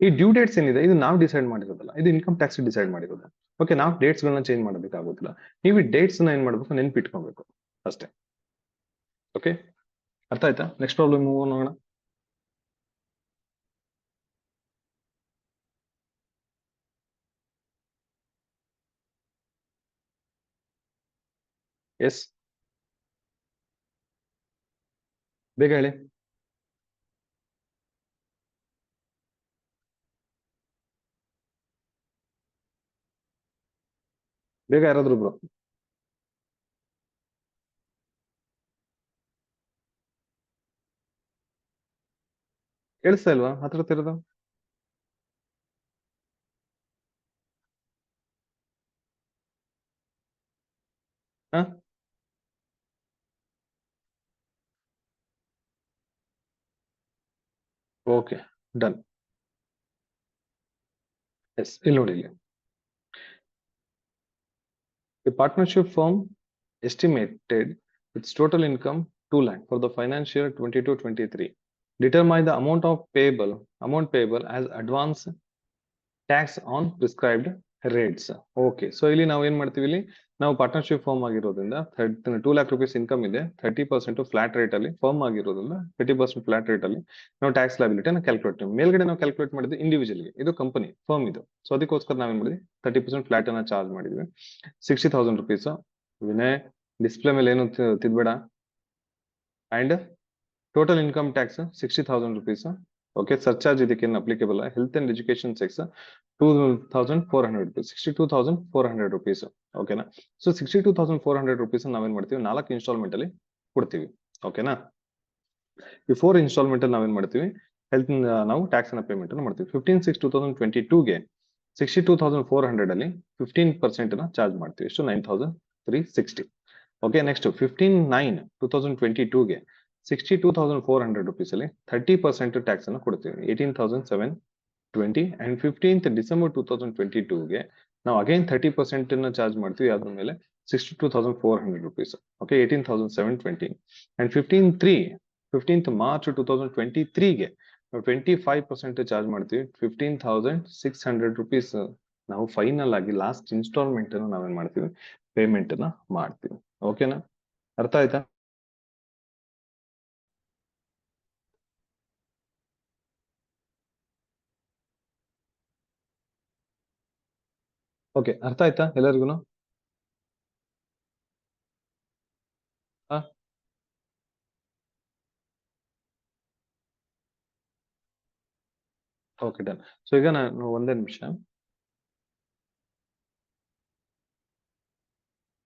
ಈ ಡ್ಯೂ ಡೇಟ್ಸ್ ಏನಿದೆ ಇದು ನಾವು ಡಿಸೈಡ್ ಮಾಡಿರೋದಲ್ಲ, ಇದು ಇನ್ಕಮ್ ಟ್ಯಾಕ್ಸ್ ಡಿಸೈಡ್ ಮಾಡಿರೋದು. ಓಕೆ, ನಾವು ಡೇಟ್ಸ್ ಗಳನ್ನ ಚೇಂಜ್ ಮಾಡೋದಕ್ಕಾಗೋದಿಲ್ಲ. ನೀವು ಈ ಡೇಟ್ಸ್ ನ ಏನ್ ಮಾಡ್ಬೇಕು, ನೆನ್ಪಿಟ್ಕೊಬೇಕು ಅಷ್ಟೇ. ಓಕೆ, ಅರ್ಥ ಆಯ್ತಾ? ನೆಕ್ಸ್ಟ್ ಪ್ರಾಬ್ಲಮ್ ನೋಡೋಣ. ಎಸ್, ಬೇಗ ಹೇಳಿ. ಬೇಗ ಯಾರಾದ್ರೂ ಬ್ರೋ. ಕೇಳಿಸ್ತಾ ಇಲ್ವಾ ಮಾತಾಡ್ತಿರೋದು? ಹಾ, ಓಕೆ, ಡನ್. ಎಸ್, ಇಲ್ಲಿ ನೋಡಿ, ಇಲ್ಲಿ the partnership firm estimated its total income 2 lakh for the financial year 22-23. Determine the amount payable as advance tax on prescribed rates. Okay, so ಇಲ್ಲಿ ನಾವು ಏನ್ ಮಾಡ್ತೀವಿ, ಇಲ್ಲಿ ನಾವು ಪಾರ್ಟ್ನರ್ಶಿಪ್ ಫರ್ಮ್ ಆಗಿರೋದ್ರಿಂದ 2 lakh rupees ಇನ್ಕಮ್ ಇದೆ. 30% ಫ್ಲಾಟ್ ರೇಟ್ ಅಲ್ಲಿ firm ಆಗಿರೋದ್ರಿಂದ 30% ಫ್ಲಾಟ್ ರೇಟ್ ಅಲ್ಲಿ ನಾವು ಟ್ಯಾಕ್ಸ್ ಲಯಬಿಲಿಟಿ ಕ್ಯಾಲ್ಕುಲೇಟ್ ಮೇಲ್ಗಡೆ ನಾವು ಕ್ಯಾಲ್ಕುಲೇಟ್ ಮಾಡಿದ್ವಿ ಇಂಡಿವಿಜುವಲ್ಗೆ, ಇದು ಕಂಪನಿ ಫರ್ಮ್ ಇದು. ಸೊ ಅದಕ್ಕೋಸ್ಕರ ನಾವೇನ್ ಮಾಡಿದ್ವಿ 30% ಫ್ಲಾಟ್ ಅನ್ನ ಚಾರ್ಜ್ ಮಾಡಿದ್ವಿ. 60,000 rupees. ವಿನಯ್, ಡಿಸ್ಪ್ಲೇ ಮೇಲೆ ಏನು ತಿದ್ಬೇಡ. And total income tax 60,000 rupees. Okay, surcharge ಇದಕ್ಕೆ ಅಪ್ಲಿಕೇಬಲ್. ಹೆಲ್ತ್ ಅಂಡ್ ಎಜುಕೇಶನ್ ಸೆಕ್ಸ್ 2,400 rupees, 62,400 rupees. ಓಕೆನಾ? ಸೊ 62,400 rupees ನಾವೇನ್ ಮಾಡ್ತೀವಿ, 4 ಇನ್ಸ್ಟಾಲ್ಮೆಂಟ್ ಅಲ್ಲಿ ಕೊಡ್ತೀವಿ. ಓಕೆನಾ? ಈ 4 ಇನ್ಸ್ಟಾಲ್ಮೆಂಟ್ ಅಲ್ಲಿ ನಾವೇನ್ ಮಾಡ್ತೀವಿ, ಹೆಲ್ತ್ ನಾವು ಟ್ಯಾಕ್ಸ್ ಅನ್ನ ಪೇಮೆಂಟ್ ಅನ್ನು ಮಾಡ್ತೀವಿ. 15/6/2022ಗೆ 62,400 ಅಲ್ಲಿ 15% ನ ಚಾರ್ಜ್ ಮಾಡ್ತೀವಿ. ಎಷ್ಟು? 9,360. ಓಕೆ, ನೆಕ್ಸ್ಟ್ 15/9/2022ಗೆ 62,400 rupees ಅಲ್ಲಿ 30% ಟ್ಯಾಕ್ಸ್ ಅನ್ನು ಕೊಡ್ತೀವಿ. 18,720. ಅಂಡ್ 15th December 2022ಗೆ ನಾವು ಅಗೈನ್ 30% ನ ಚಾರ್ಜ್ ಮಾಡ್ತೀವಿ. ಅದ್ರ ಮೇಲೆ 62,400 rupees. Okay, 18,720. And 15th March 2023ಗೆ ನಾವು 25% ಚಾರ್ಜ್ ಮಾಡ್ತೀವಿ. 15,600 rupees ನಾವು ಫೈನಲ್ ಆಗಿ ಲಾಸ್ಟ್ ಇನ್ಸ್ಟಾಲ್ಮೆಂಟ್ ಅನ್ನು ನಾವೇನ್ ಮಾಡ್ತೀವಿ, ಪೇಮೆಂಟ್ ಅನ್ನ ಮಾಡ್ತೀವಿ. ಓಕೆನಾ? ಅರ್ಥ ಆಯ್ತಾ? ಓಕೆ, ಅರ್ಥ ಆಯ್ತಾ ಎಲ್ಲರಿಗೂ? Okay, done. ಸೊ ಈಗ ನಾನು ಒಂದೇ ನಿಮಿಷ